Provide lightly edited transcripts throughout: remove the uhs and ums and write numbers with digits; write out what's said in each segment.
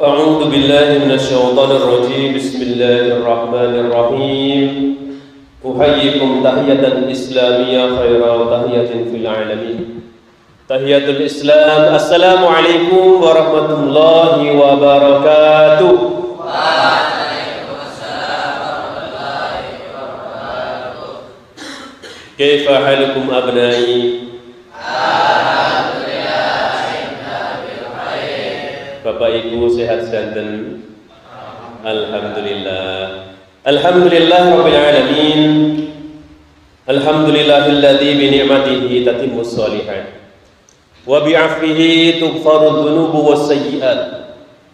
أعوذ بالله من الشيطان الرجيم بسم الله الرحمن الرحيم أحييكم تحية إسلامية خير تحية في العالمين تحية الإسلام السلام عليكم ورحمة الله وبركاته. كيف حالكم أبنائي؟ Bapak Ibu sehat sedanten? Alhamdulillah. Alhamdulillah rabbil alamin. Alhamdulillahilladzi bi ni'matihi tatimmus shalihat. Wa bi 'afwihi tughfaru dzunubu was sayyi'at.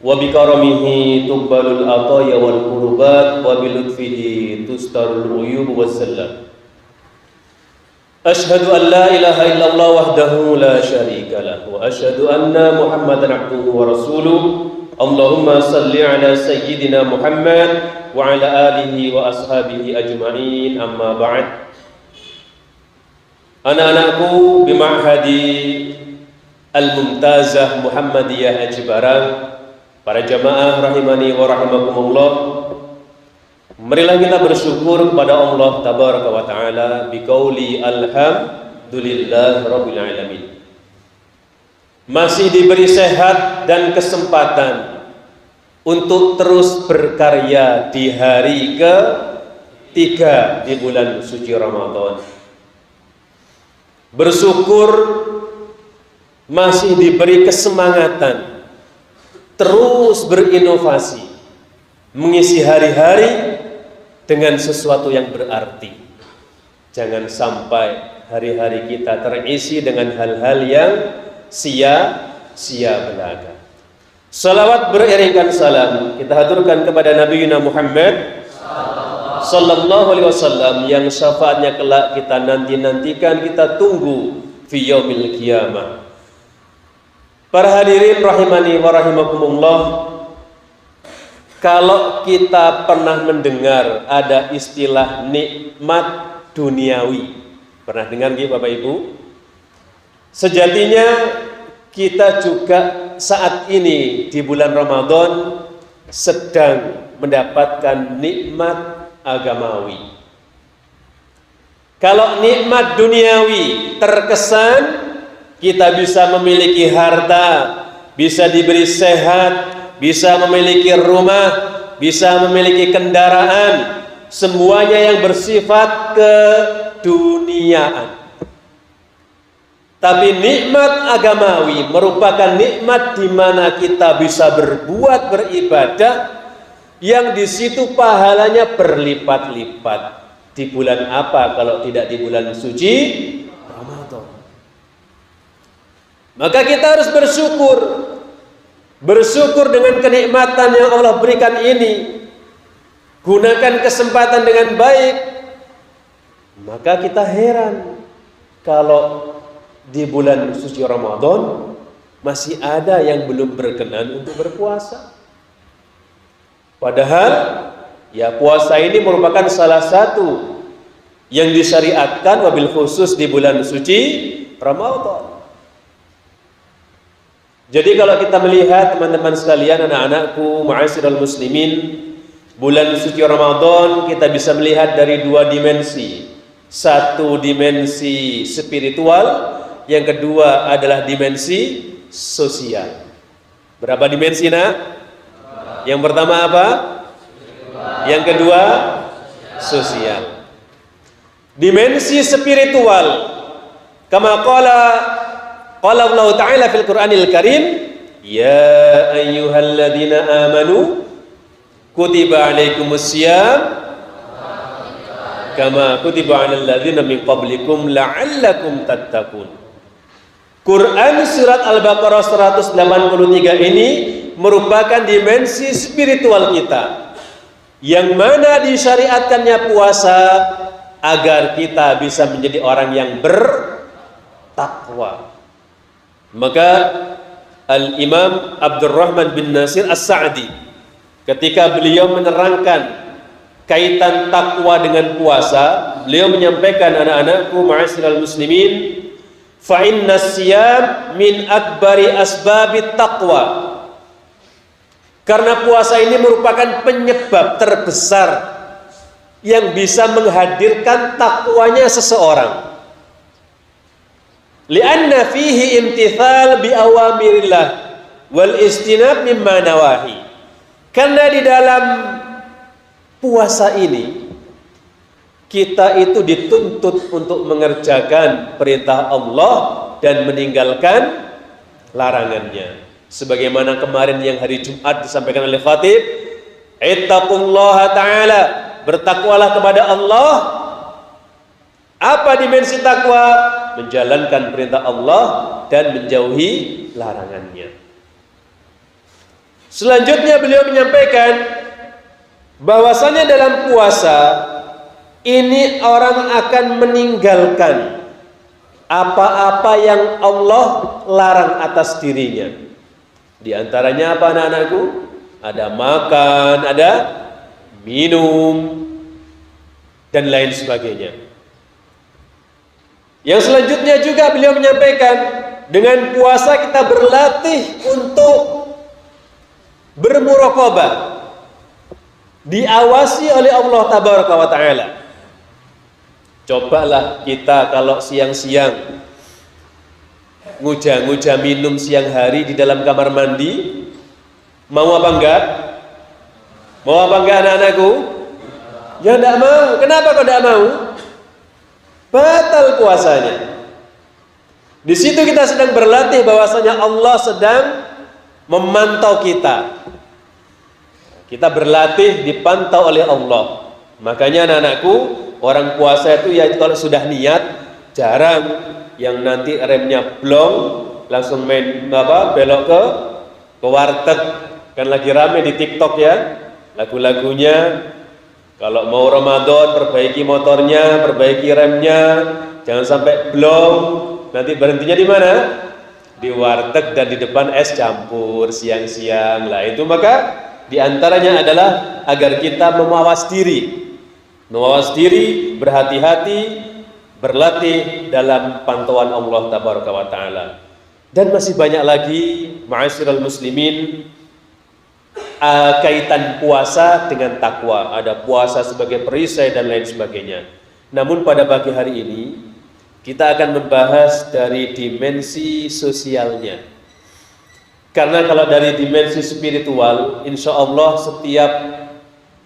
Wa bi karamihi tuqbalul ataya wal qurbat wa bi lutfihi tustarul uyub was salam. Ashhadu an la ilaha illallah wahdahu la syarika lah wa ashhadu anna Muhammadan abduhu wa rasuluh. Allahumma salli ala sayyidina Muhammad wa ala alihi wa ashabihi ajma'in, amma ba'd. Anak-anakku bima'hadi Al-Mumtazah Muhammadiyah Ajbarang, para jamaah rahimani wa rahimakumullah, marilah kita bersyukur kepada Allah tabaraka wa ta'ala biqauli alhamdulillah rabbil alamin. Masih diberi sehat dan kesempatan untuk terus berkarya di hari ke-3 di bulan suci Ramadan. Bersyukur masih diberi kesemangatan terus berinovasi, mengisi hari-hari dengan sesuatu yang berarti. Jangan sampai hari-hari kita terisi dengan hal-hal yang sia-sia belaka. Salawat beriringkan salam kita haturkan kepada Nabi Muhammad sallallahu alaihi wasallam yang syafaatnya kelak kita nanti-nantikan, kita tunggu fi yaumil qiyamah. Para hadirin rahimani wa rahimakumullah, kalau kita pernah mendengar ada istilah nikmat duniawi, pernah dengar nggih Bapak Ibu? Sejatinya kita juga saat ini di bulan Ramadan sedang mendapatkan nikmat agamawi. Kalau nikmat duniawi terkesan kita bisa memiliki harta, bisa diberi sehat, bisa memiliki rumah, bisa memiliki kendaraan, semuanya yang bersifat keduniaan. Tapi nikmat agamawi merupakan nikmat di mana kita bisa berbuat beribadah yang di situ pahalanya berlipat-lipat. Di bulan apa kalau tidak di bulan suci Ramadan? Maka kita harus bersyukur. Bersyukur dengan kenikmatan yang Allah berikan ini. Gunakan kesempatan dengan baik. Maka kita heran kalau di bulan suci Ramadan masih ada yang belum berkenan untuk berpuasa. Padahal ya puasa ini merupakan salah satu yang disyariatkan wabil khusus di bulan suci Ramadan. Jadi kalau kita melihat teman-teman sekalian, anak-anakku ma'asyiral muslimin, bulan suci Ramadan kita bisa melihat dari dua dimensi. Satu dimensi spiritual, yang kedua adalah dimensi sosial. Berapa dimensi nak? Yang pertama apa? Yang kedua sosial. Dimensi spiritual, kama qala Allah Ta'ala fil Qur'anil Karim, ya ayyuhalladzina amanu kutiba alaikumus syiyam kama kutiba 'alal ladzina min qablikum la'allakum tattaqun. Quran surat Al-Baqarah 183 ini merupakan dimensi spiritual kita, yang mana disyariatkannya puasa agar kita bisa menjadi orang yang bertakwa. Maka Al-Imam Abdurrahman bin Nasir As-Sa'di ketika beliau menerangkan kaitan takwa dengan puasa, beliau menyampaikan, anak-anakku ma'asyiral muslimin, fa inna siyam min akbari asbabit taqwa. Karena puasa ini merupakan penyebab terbesar yang bisa menghadirkan takwanya seseorang. Lianna fihi imtithal bi awamirillah wal istinab mimma nawahi. Karena di dalam puasa ini kita itu dituntut untuk mengerjakan perintah Allah dan meninggalkan larangannya. Sebagaimana kemarin yang hari Jumat disampaikan oleh khatib, ittaqullaha ta'ala, bertakwalah kepada Allah. Apa dimensi takwa? Menjalankan perintah Allah dan menjauhi larangannya. Selanjutnya beliau menyampaikan bahwasanya dalam puasa ini orang akan meninggalkan apa-apa yang Allah larang atas dirinya. Di antaranya apa anak-anakku? Ada makan, ada minum, dan lain sebagainya. Yang selanjutnya juga beliau menyampaikan, dengan puasa kita berlatih untuk bermuraqabah, diawasi oleh Allah Tabaraka wa Ta'ala. Cobalah kita kalau siang-siang nguja-nguja minum siang hari di dalam kamar mandi, mau apa enggak? Mau apa enggak anak-anakku? Ya enggak mau. Kenapa kok enggak mau? Batal puasanya. Di situ kita sedang berlatih bahwasanya Allah sedang memantau kita. Kita berlatih dipantau oleh Allah. Makanya anak-anakku, orang puasa itu ya kalau sudah niat jarang yang nanti remnya blong langsung main belok ke warteg. Kan lagi rame di TikTok ya lagu-lagunya. Kalau mau Ramadan perbaiki motornya, perbaiki remnya, jangan sampai blong. Nanti berhentinya di mana? Di warteg dan di depan es campur siang-siang. Lah itu maka diantaranya adalah agar kita memawas diri, berhati-hati, berlatih dalam pantauan Allah Tabaraka wa Ta'ala. Dan masih banyak lagi ma'asyiral muslimin kaitan puasa dengan takwa. Ada puasa sebagai perisai dan lain sebagainya. Namun pada pagi hari ini kita akan membahas dari dimensi sosialnya. Karena kalau dari dimensi spiritual, insya Allah setiap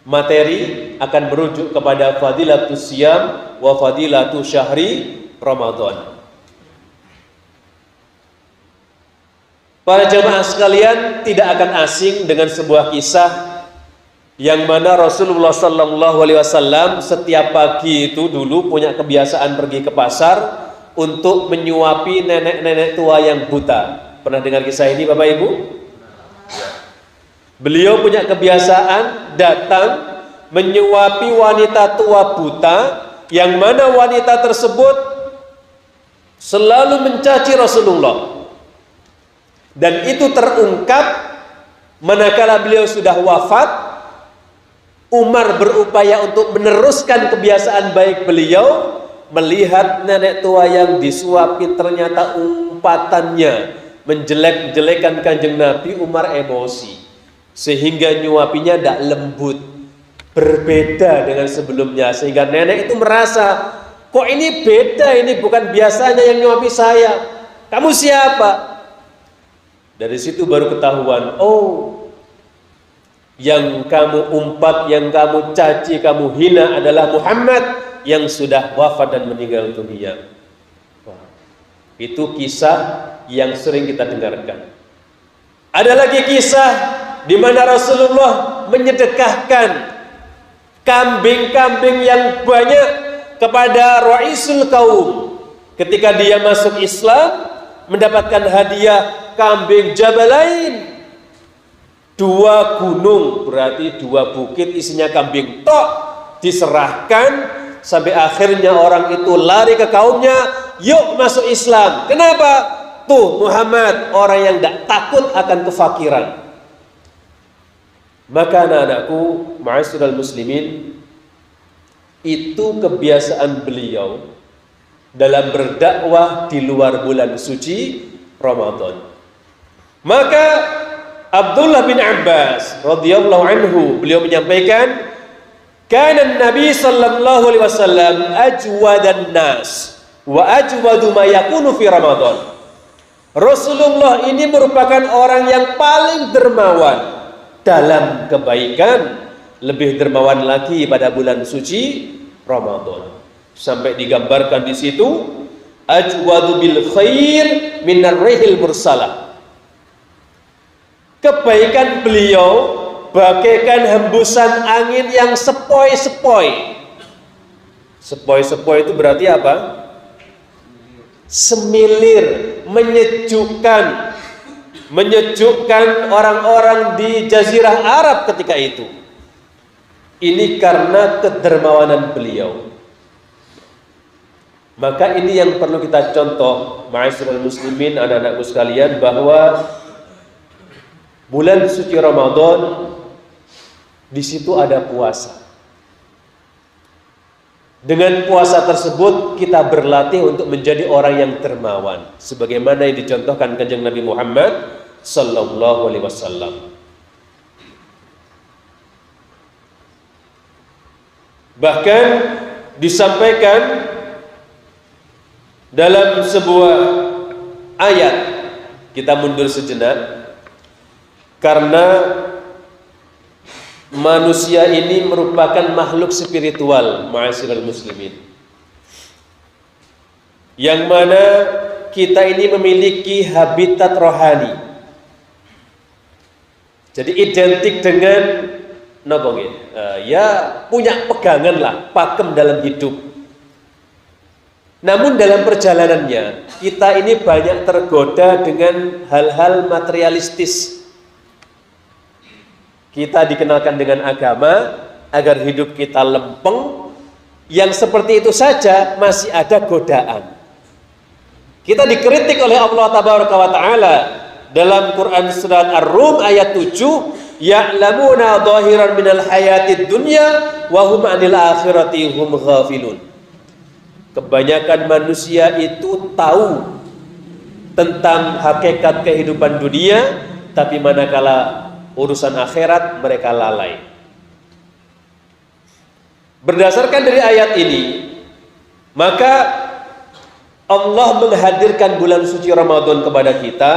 materi akan merujuk kepada fadilatus siyam wa fadilatu syahri Ramadan. Para jemaah sekalian, tidak akan asing dengan sebuah kisah yang mana Rasulullah SAW setiap pagi itu dulu punya kebiasaan pergi ke pasar untuk menyuapi nenek-nenek tua yang buta. Pernah dengar kisah ini Bapak Ibu? Beliau punya kebiasaan datang menyuapi wanita tua buta, yang mana wanita tersebut selalu mencaci Rasulullah. Dan itu terungkap manakala beliau sudah wafat. Umar berupaya untuk meneruskan kebiasaan baik beliau. Melihat nenek tua yang disuapi ternyata umpatannya menjelek-jelekan Kanjeng Nabi, Umar emosi sehingga nyuapinya tidak lembut, berbeda dengan sebelumnya, sehingga nenek itu merasa, kok ini beda, ini bukan biasanya yang nyuapi saya, kamu siapa? Dari situ baru ketahuan, oh, yang kamu umpat, yang kamu caci, kamu hina adalah Muhammad yang sudah wafat dan meninggal dunia. Itu kisah yang sering kita dengarkan. Ada lagi kisah di mana Rasulullah menyedekahkan kambing-kambing yang banyak kepada Ra'isul Qaum. Ketika dia masuk Islam, mendapatkan hadiah kambing Jabalain, 2 gunung, berarti 2 bukit isinya kambing tok, diserahkan sampai akhirnya orang itu lari ke kaumnya, yuk masuk Islam. Kenapa? Tuh Muhammad, orang yang tidak takut akan kefakiran. Maka anak-anakku, ma'asyiral muslimin, itu kebiasaan beliau dalam berdakwah di luar bulan suci Ramadan. Maka Abdullah bin Abbas radhiyallahu anhu, beliau menyampaikan, kana Nabi sallallahu alaihi wasallam ajwadan nas wa ajwadu ma yakunu fi Ramadan. Rasulullah ini merupakan orang yang paling dermawan dalam kebaikan, lebih dermawan lagi pada bulan suci Ramadan. Sampai digambarkan di situ, ajwadu bil khair minar rihil mursalah. Kebaikan beliau bagaikan hembusan angin yang sepoi-sepoi. Sepoi-sepoi itu berarti apa? Semilir, menyejukkan orang-orang di Jazirah Arab ketika itu. Ini karena kedermawanan beliau. Maka ini yang perlu kita contoh, ma'asyiral muslimin, anak-anakku sekalian, bahwa bulan suci Ramadan di situ ada puasa. Dengan puasa tersebut kita berlatih untuk menjadi orang yang dermawan, sebagaimana yang dicontohkan Kanjeng Nabi Muhammad sallallahu alaihi wasallam. Bahkan disampaikan dalam sebuah ayat, kita mundur sejenak, karena manusia ini merupakan makhluk spiritual, ma'asyiral muslimin, yang mana kita ini memiliki habitat rohani. Jadi identik dengan ya punya pegangan lah, pakem dalam hidup. Namun dalam perjalanannya kita ini banyak tergoda dengan hal-hal materialistis. Kita dikenalkan dengan agama agar hidup kita lempeng, yang seperti itu saja masih ada godaan. Kita dikritik oleh Allah Tabaraka wa Ta'ala dalam Quran surat Ar-Rum ayat 7, ya'lamuna dhahiran minal hayatid dunya wa hum 'anil akhirati hum ghafilun. Kebanyakan manusia itu tahu tentang hakikat kehidupan dunia, tapi manakala urusan akhirat mereka lalai. Berdasarkan dari ayat ini, maka Allah menghadirkan bulan suci Ramadan kepada kita,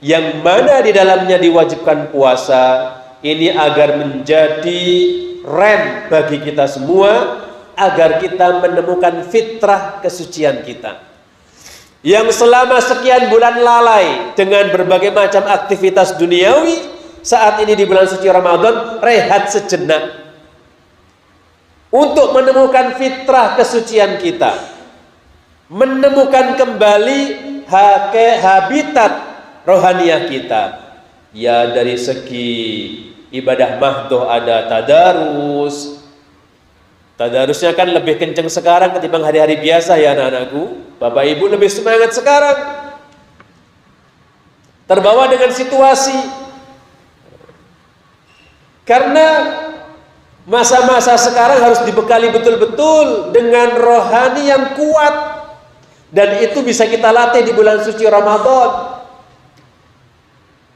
yang mana di dalamnya diwajibkan puasa, ini agar menjadi rem bagi kita semua, agar kita menemukan fitrah kesucian kita, yang selama sekian bulan lalai dengan berbagai macam aktivitas duniawi. Saat ini di bulan suci Ramadan, rehat sejenak untuk menemukan fitrah kesucian kita, menemukan kembali habitat rohaniah kita. Ya, dari segi ibadah mahdoh ada tadarus. Tadarusnya kan lebih kenceng sekarang ketimbang hari-hari biasa ya anak-anakku. Bapak Ibu lebih semangat sekarang, terbawa dengan situasi. Karena masa-masa sekarang harus dibekali betul-betul dengan rohani yang kuat, dan itu bisa kita latih di bulan suci Ramadan.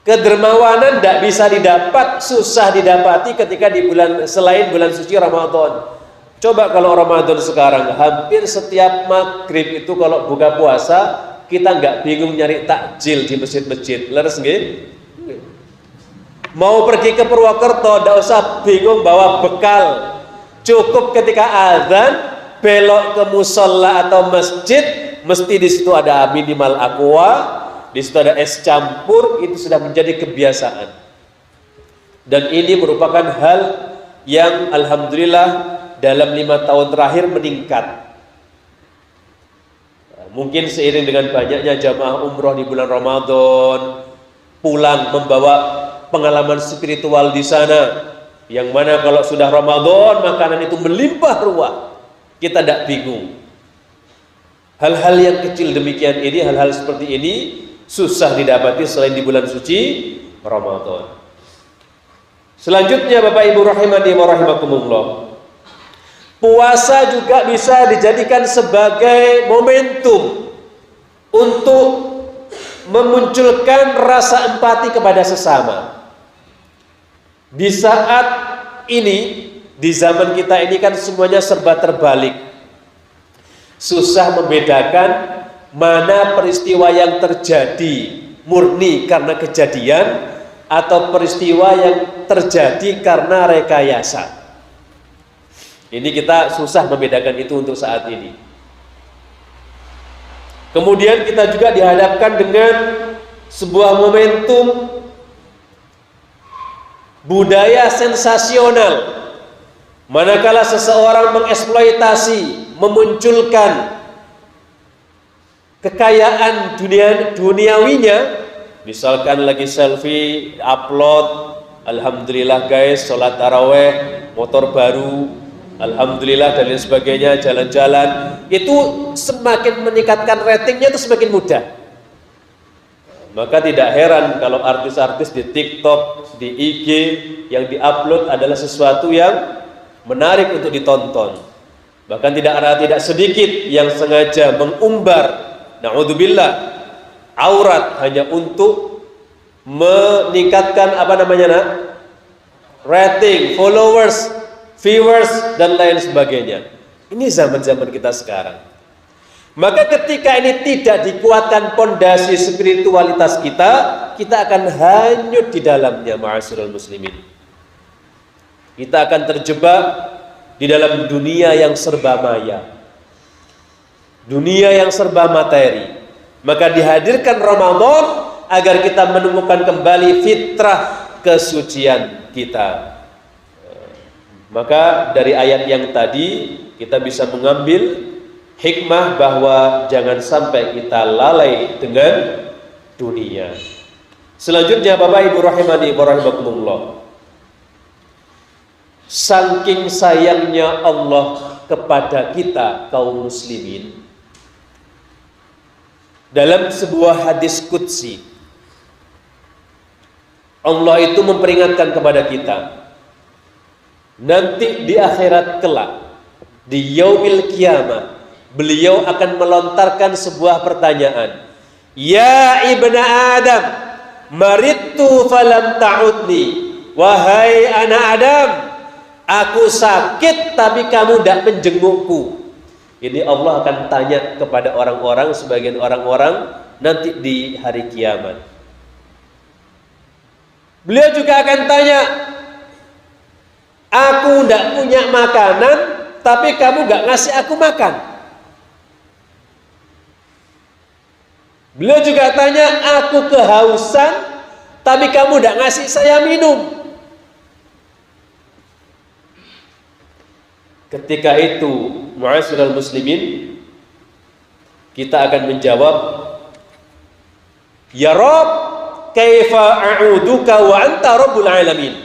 Kedermawanan tidak bisa didapat, susah didapati ketika di bulan selain bulan suci Ramadan. Coba kalau Ramadan sekarang, hampir setiap maghrib itu kalau buka puasa, kita nggak bingung nyari takjil di masjid-masjid. Leres nggih? Mau pergi ke Purwokerto, tidak usah bingung bawa bekal. Cukup ketika azan, belok ke musola atau masjid, mesti di situ ada minimal aqua, di situ ada es campur, itu sudah menjadi kebiasaan. Dan ini merupakan hal yang alhamdulillah dalam 5 tahun terakhir meningkat. Mungkin seiring dengan banyaknya jamaah umroh di bulan Ramadan, pulang membawa pengalaman spiritual di sana, yang mana kalau sudah Ramadan makanan itu melimpah ruah, kita tidak bingung. Hal-hal yang kecil demikian ini, hal-hal seperti ini susah didapati selain di bulan suci Ramadan. Selanjutnya Bapak Ibu rahimani wa rahimakumullah, puasa juga bisa dijadikan sebagai momentum untuk memunculkan rasa empati kepada sesama. Di saat ini, di zaman kita ini kan semuanya serba terbalik. Susah membedakan mana peristiwa yang terjadi murni karena kejadian atau peristiwa yang terjadi karena rekayasa. Ini kita susah membedakan itu untuk saat ini. Kemudian kita juga dihadapkan dengan sebuah momentum budaya sensasional. Manakala seseorang mengeksploitasi, memunculkan kekayaan duniawinya, misalkan lagi selfie, upload, alhamdulillah guys, sholat taraweh, motor baru, alhamdulillah dan lain sebagainya, jalan-jalan, itu semakin meningkatkan ratingnya itu semakin mudah. Maka tidak heran kalau artis-artis di TikTok, di IG yang diupload adalah sesuatu yang menarik untuk ditonton. Bahkan tidak sedikit yang sengaja mengumbar, na'udzubillah, aurat hanya untuk meningkatkan rating, followers, viewers dan lain sebagainya. Ini zaman-zaman kita sekarang. Maka ketika ini tidak dikuatkan pondasi spiritualitas kita, kita akan hanyut di dalamnya, ma'asyiral muslimin. Kita akan terjebak di dalam dunia yang serba maya, dunia yang serba materi. Maka dihadirkan Ramadan agar kita menemukan kembali fitrah kesucian kita. Maka dari ayat yang tadi kita bisa mengambil hikmah bahwa jangan sampai kita lalai dengan dunia. Selanjutnya Bapak Ibu rahimani wa rahimakumullah, saking sayangnya Allah kepada kita kaum muslimin, dalam sebuah hadis qudsi Allah itu memperingatkan kepada kita, nanti di akhirat kelak, di yaumil qiyamah, beliau akan melontarkan sebuah pertanyaan. Ya ibna Adam, maridtu falam ta'udni. Wahai anak Adam, aku sakit tapi kamu tidak menjengukku. Ini Allah akan tanya kepada orang-orang, sebagian orang-orang nanti di hari kiamat. Beliau juga akan tanya, aku tidak punya makanan tapi kamu tidak ngasih aku makan. Beliau juga tanya, aku kehausan tapi kamu tidak ngasih saya minum. Ketika itu, ma'asyiral muslimin, kita akan menjawab, ya Rabb, kaifa a'uduka wa anta rabbul alamin.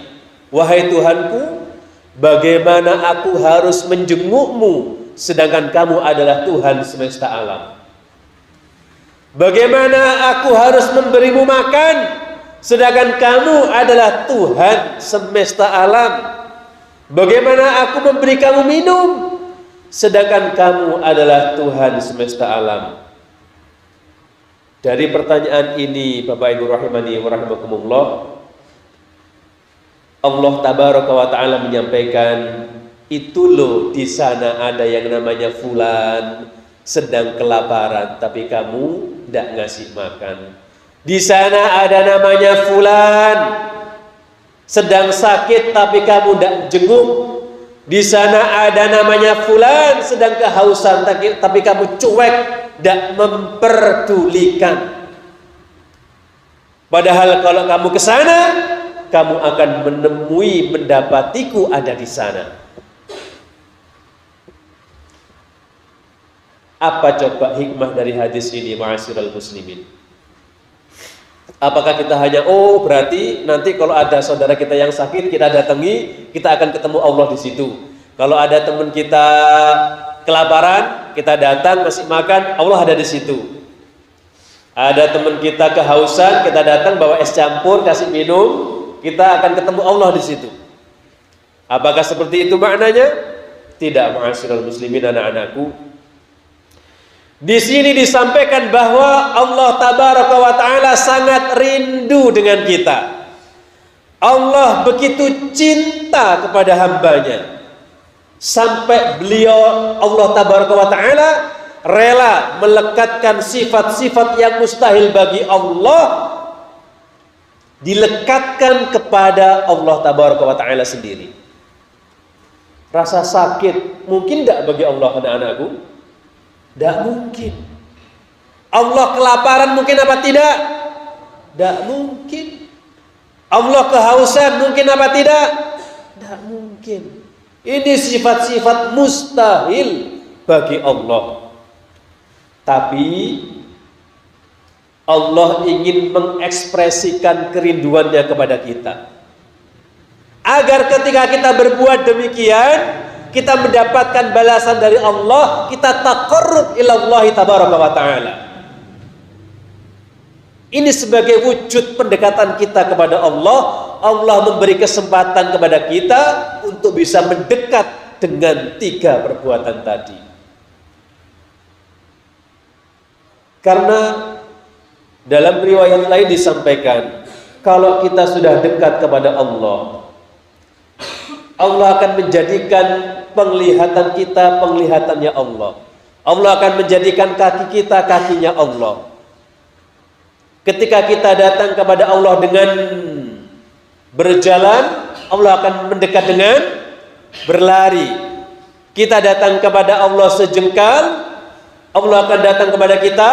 Wahai Tuhanku, bagaimana aku harus menjengukmu sedangkan kamu adalah Tuhan semesta alam? Bagaimana aku harus memberimu makan sedangkan kamu adalah Tuhan semesta alam? Bagaimana aku memberi kamu minum sedangkan kamu adalah Tuhan semesta alam? Dari pertanyaan ini, Bapak Ibu rahimani wa rahimakumullah, Allah tabaraka wa taala menyampaikan, itu loh di sana ada yang namanya fulan sedang kelaparan tapi kamu tidak ngasih makan. Di sana ada namanya fulan sedang sakit tapi kamu tidak jenguk. Di sana ada namanya fulan sedang kehausan tapi kamu cuek, tidak memperdulikan. Padahal kalau kamu ke sana, kamu akan mendapatiku ada di sana. Apa coba hikmah dari hadis ini, ma'asyiral muslimin? Apakah kita hanya, oh berarti nanti kalau ada saudara kita yang sakit kita datangi, kita akan ketemu Allah di situ. Kalau ada teman kita kelaparan, kita datang kasih makan, Allah ada di situ. Ada teman kita kehausan, kita datang bawa es campur kasih minum, kita akan ketemu Allah di situ. Apakah seperti itu maknanya? Tidak, ma'asyiral muslimin, anak-anakku. Di sini disampaikan bahwa Allah Tabaraka wa Ta'ala sangat rindu dengan kita. Allah begitu cinta kepada hambanya sampai beliau Allah Tabaraka wa Ta'ala rela melekatkan sifat-sifat yang mustahil bagi Allah dilekatkan kepada Allah Tabaraka wa Ta'ala sendiri. Rasa sakit mungkin tidak bagi Allah, anak-anakku? Tidak mungkin. Allah kelaparan mungkin apa tidak? Tidak mungkin. Allah kehausan mungkin apa tidak? Tidak mungkin. Ini sifat-sifat mustahil bagi Allah. Tapi Allah ingin mengekspresikan kerinduannya kepada kita, agar ketika kita berbuat demikian, kita mendapatkan balasan dari Allah, kita taqarrub ilallahi tabaraka wa ta'ala. Ini sebagai wujud pendekatan kita kepada Allah. Allah memberi kesempatan kepada kita untuk bisa mendekat dengan 3 perbuatan tadi. Karena dalam riwayat lain disampaikan, kalau kita sudah dekat kepada Allah, Allah akan menjadikan penglihatan kita penglihatannya Allah. Allah akan menjadikan kaki kita kakinya Allah. Ketika kita datang kepada Allah dengan berjalan, Allah akan mendekat dengan berlari. Kita datang kepada Allah sejengkal, Allah akan datang kepada kita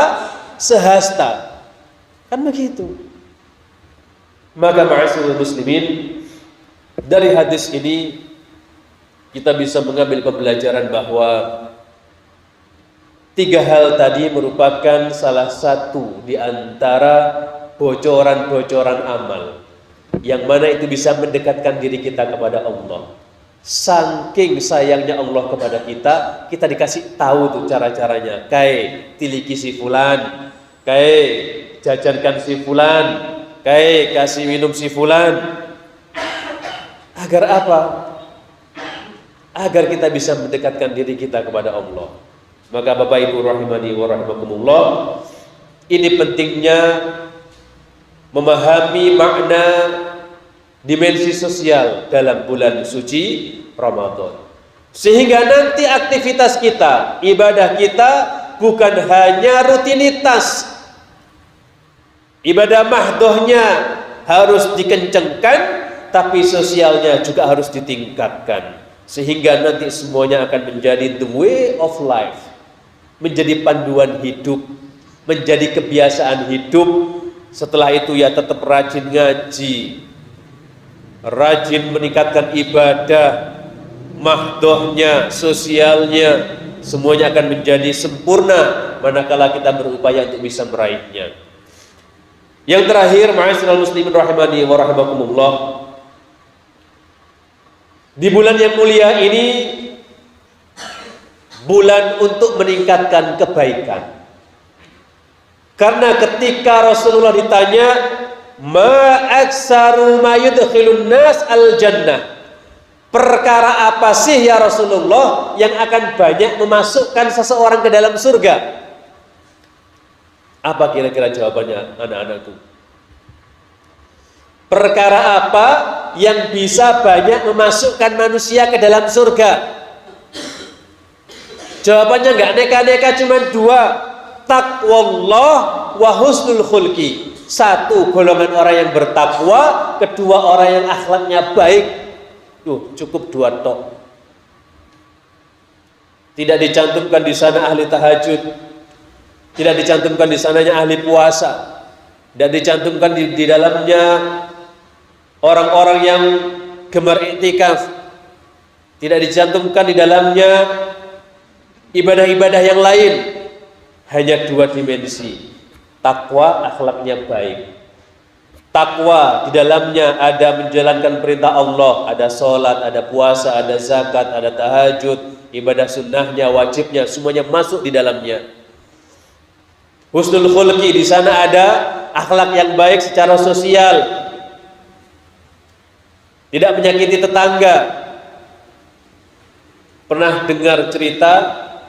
sehasta. Kan begitu. Maka ma'asyiral muslimin, dari hadis ini kita bisa mengambil pembelajaran bahwa 3 hal tadi merupakan salah satu di antara bocoran-bocoran amal yang mana itu bisa mendekatkan diri kita kepada Allah. Saking sayangnya Allah kepada kita, kita dikasih tahu tuh cara-caranya. Kayak tiliki si fulan, kayak jajankan si fulan, kayak kasih minum si fulan. Agar apa? Agar kita bisa mendekatkan diri kita kepada Allah. Maka Bapak Ibu rahimani wa rahimakumullah, ini pentingnya memahami makna dimensi sosial dalam bulan suci Ramadan. Sehingga nanti aktivitas kita, ibadah kita bukan hanya rutinitas. Ibadah mahdohnya harus dikencengkan, tapi sosialnya juga harus ditingkatkan. Sehingga nanti semuanya akan menjadi the way of life, menjadi panduan hidup, menjadi kebiasaan hidup. Setelah itu ya tetap rajin ngaji, rajin meningkatkan ibadah, mahdohnya, sosialnya, semuanya akan menjadi sempurna manakala kita berupaya untuk bisa meraihnya. Yang terakhir, ma'asyiral muslimin rahimani wa rahimakumullah, di bulan yang mulia ini bulan untuk meningkatkan kebaikan. Karena ketika Rasulullah ditanya, ma aksaru ma yudkhilun nas al jannah, perkara apa sih ya Rasulullah yang akan banyak memasukkan seseorang ke dalam surga? Apa kira-kira jawabannya anak-anakku? Perkara apa yang bisa banyak memasukkan manusia ke dalam surga? Jawabannya nggak neka-neka, cuma 2, taqwallah wa husnul khulqi. 1, golongan orang yang bertakwa, 2, orang yang akhlaknya baik. Cukup 2 tok. Tidak dicantumkan di sana ahli tahajud, tidak dicantumkan di sananya ahli puasa, tidak dicantumkan di dalamnya orang-orang yang gemar iktikaf, tidak dicantumkan di dalamnya ibadah-ibadah yang lain. Hanya 2 dimensi, takwa, akhlaknya baik. Takwa di dalamnya ada menjalankan perintah Allah, ada sholat, ada puasa, ada zakat, ada tahajud, ibadah sunnahnya, wajibnya, semuanya masuk di dalamnya. Husnul khulqi, di sana ada akhlak yang baik secara sosial, tidak menyakiti tetangga. Pernah dengar cerita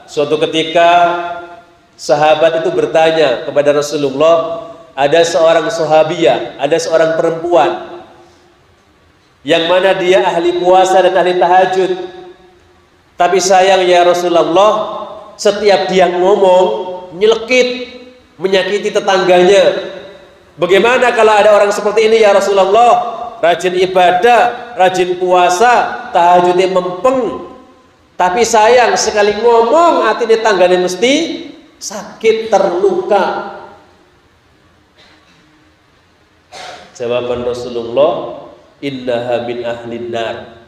suatu ketika Sahabat itu bertanya kepada Rasulullah, ada seorang sahabiyah, ada seorang perempuan yang mana dia ahli puasa dan ahli tahajud. Tapi sayang ya Rasulullah, setiap dia ngomong nyelekit, menyakiti tetangganya. Bagaimana kalau ada orang seperti ini ya Rasulullah? Rajin ibadah, rajin puasa, tahajudnya mempeng. Tapi sayang sekali ngomong hati tangganya mesti sakit, terluka. Jawaban Rasulullah, innaha min ahlin nar.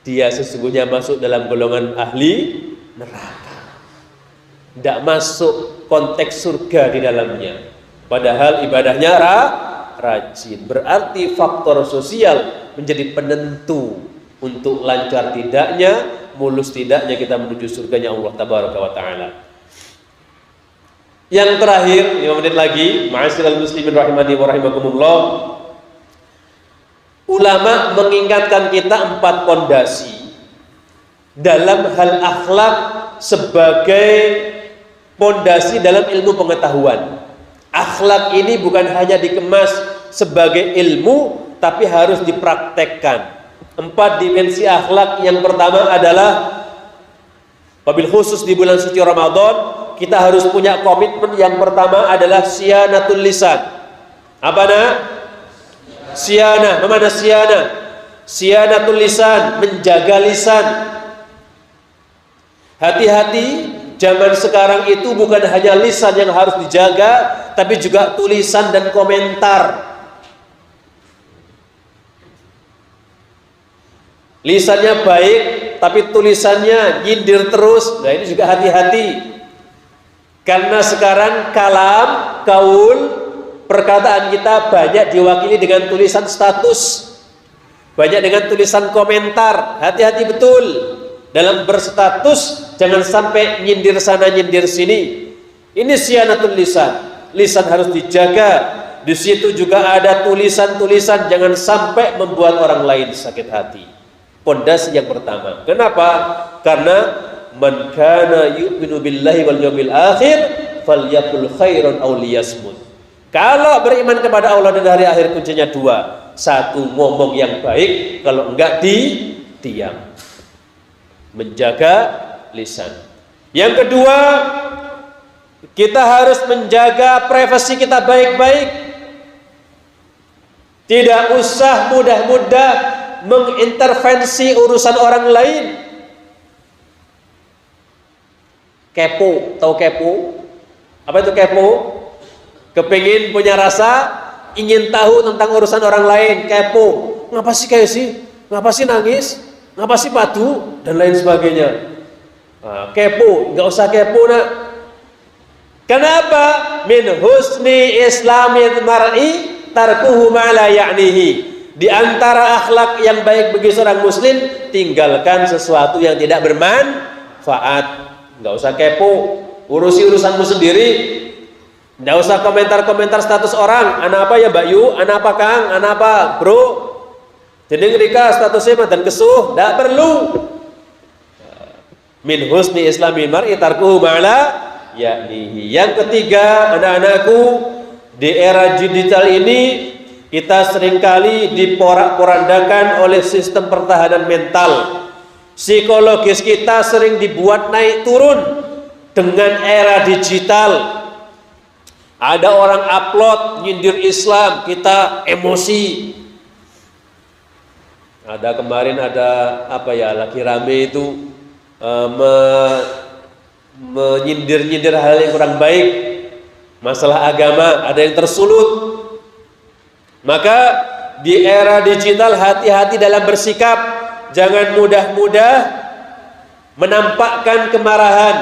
Dia sesungguhnya masuk dalam golongan ahli neraka. Tidak masuk konteks surga di dalamnya. Padahal ibadahnya rajin. Berarti faktor sosial menjadi penentu untuk lancar tidaknya, mulus tidaknya kita menuju surganya Allah Tabaraka wa Ta'ala. Yang terakhir, 5 menit lagi, ma'asyiral muslimin rahimani wa rahimakumullah. Ulama mengingatkan kita 4 pondasi dalam hal akhlak sebagai pondasi dalam ilmu pengetahuan. Akhlak ini bukan hanya dikemas sebagai ilmu, tapi harus dipraktekkan. 4 dimensi akhlak. Yang pertama adalah, wabil khusus di bulan suci Ramadan, kita harus punya komitmen. Yang pertama adalah siyanatul lisan. Apa nak? Siyana. Mana siyana? Siyanatul lisan, menjaga lisan. Hati-hati, zaman sekarang itu bukan hanya lisan yang harus dijaga, tapi juga tulisan dan komentar. Lisannya baik, tapi tulisannya nyindir terus. Nah, ini juga hati-hati. Karena sekarang kalam, kaul, perkataan kita banyak diwakili dengan tulisan status, banyak dengan tulisan komentar. Hati-hati betul dalam berstatus, jangan sampai nyindir sana nyindir sini. Ini siyanatul lisan. Lisan harus dijaga. Di situ juga ada tulisan-tulisan, jangan sampai membuat orang lain sakit hati. Pondasi yang pertama. Kenapa? Karena man kana yu'minu billahi wal yawmil akhir falyakul khairan aw liyasmut. Kalau beriman kepada Allah dan hari akhir, kuncinya 2. 1, ngomong yang baik, kalau enggak diam. Menjaga lisan. Yang kedua, kita harus menjaga privasi kita baik-baik. Tidak usah mudah-mudah mengintervensi urusan orang lain. Kepo, tahu kepo? Apa itu kepo? Kepingin punya rasa, ingin tahu tentang urusan orang lain. Kepo. Ngapa sih kayak sih? Ngapa sih nangis? Ngapa sih padu? Dan lain sebagainya. Nah, kepo, nggak usah kepo nak. Kenapa? Min husni islamil mar'i tarkuhu ma la ya'nihi. Di antara akhlak yang baik bagi seorang muslim, tinggalkan sesuatu yang tidak bermanfaat. Nggak usah kepo, urusi urusanmu sendiri. Nggak usah komentar-komentar status orang. Anak apa ya Mbak Yu? Anak apa Kang? Anak apa Bro? Jadi ngerika statusnya dan kesuh. Nggak perlu. Min husni islamil mar'i tarkuhu ma la ya'nihi. Yang ketiga, anak-anakku, di era digital ini kita seringkali diporak-porandakan oleh sistem pertahanan mental. Psikologis kita sering dibuat naik turun dengan era digital. Ada orang upload nyindir Islam, kita emosi. Ada kemarin ada apa ya, lagi rame itu menyindir-nyindir hal yang kurang baik, masalah agama, ada yang tersulut. Maka di era digital hati-hati dalam bersikap, jangan mudah-mudah menampakkan kemarahan.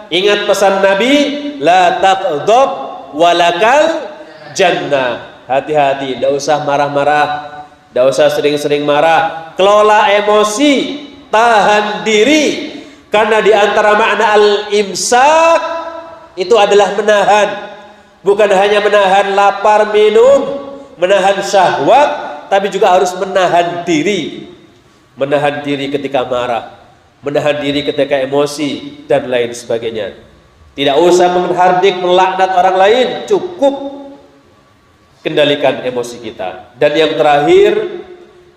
Ingat pesan Nabi, la taghdab walakal jannah. Hati-hati, tidak usah marah-marah, tidak usah sering-sering marah. Kelola emosi, tahan diri. Karena di antara makna al-imsak itu adalah menahan. Bukan hanya menahan lapar minum, menahan syahwat, tapi juga harus menahan diri. Menahan diri ketika marah, menahan diri ketika emosi, dan lain sebagainya. Tidak usah menghardik, melaknat orang lain, cukup kendalikan emosi kita. Dan yang terakhir,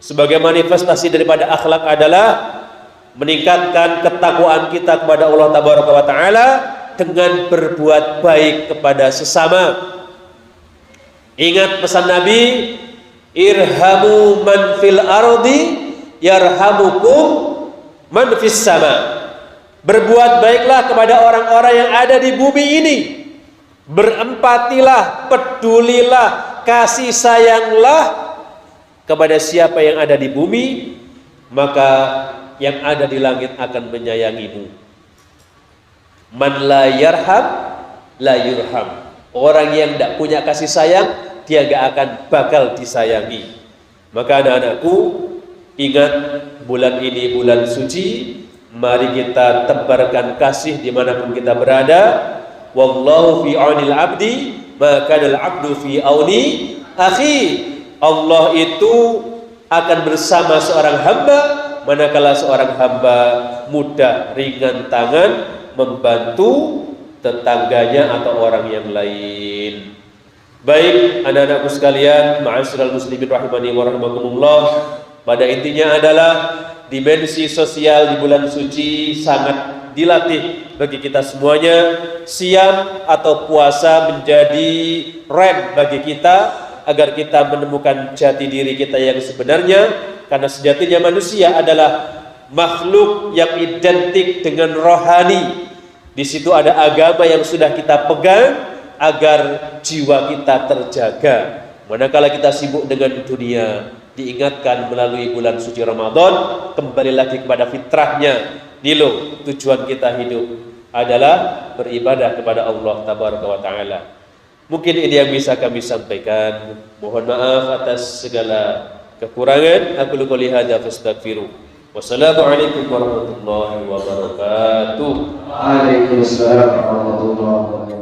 sebagai manifestasi daripada akhlak adalah meningkatkan ketakwaan kita kepada Allah Tabaraka wa Ta'ala dengan berbuat baik kepada sesama. Ingat pesan Nabi, irhamu man fil ardi yarhamukum man fis sama. Berbuat baiklah kepada orang-orang yang ada di bumi ini. Berempatilah, pedulilah, kasih sayanglah kepada siapa yang ada di bumi, maka yang ada di langit akan menyayangimu. Man la yarham la yurham. Orang yang tidak punya kasih sayang, dia gak akan bakal disayangi. Maka anak-anakku, ingat bulan ini bulan suci. Mari kita tebarkan kasih dimanapun kita berada. Wallahu fi aunil abdi maka al abdu fi auni akhi. Allah itu akan bersama seorang hamba manakala seorang hamba mudah ringan tangan membantu tetangganya atau orang yang lain. Baik anak-anakku sekalian, ma'asyiral muslimin rahimani wa rahimakumullah, pada intinya adalah dimensi sosial di bulan suci sangat dilatih bagi kita semuanya. Siam atau puasa menjadi rem bagi kita agar kita menemukan jati diri kita yang sebenarnya, karena sejatinya manusia adalah makhluk yang identik dengan rohani. Di situ ada agama yang sudah kita pegang agar jiwa kita terjaga. Manakala kita sibuk dengan dunia, diingatkan melalui bulan suci Ramadan, kembali lagi kepada fitrahnya. Nilo, tujuan kita hidup adalah beribadah kepada Allah Tabaraka wa Ta'ala. Mungkin ini yang bisa kami sampaikan. Mohon maaf atas segala kekurangan. Aku qouli hadza fastaghfiru. Wassalamualaikum warahmatullahi wabarakatuh. Waalaikumsalam warahmatullahi wabarakatuh.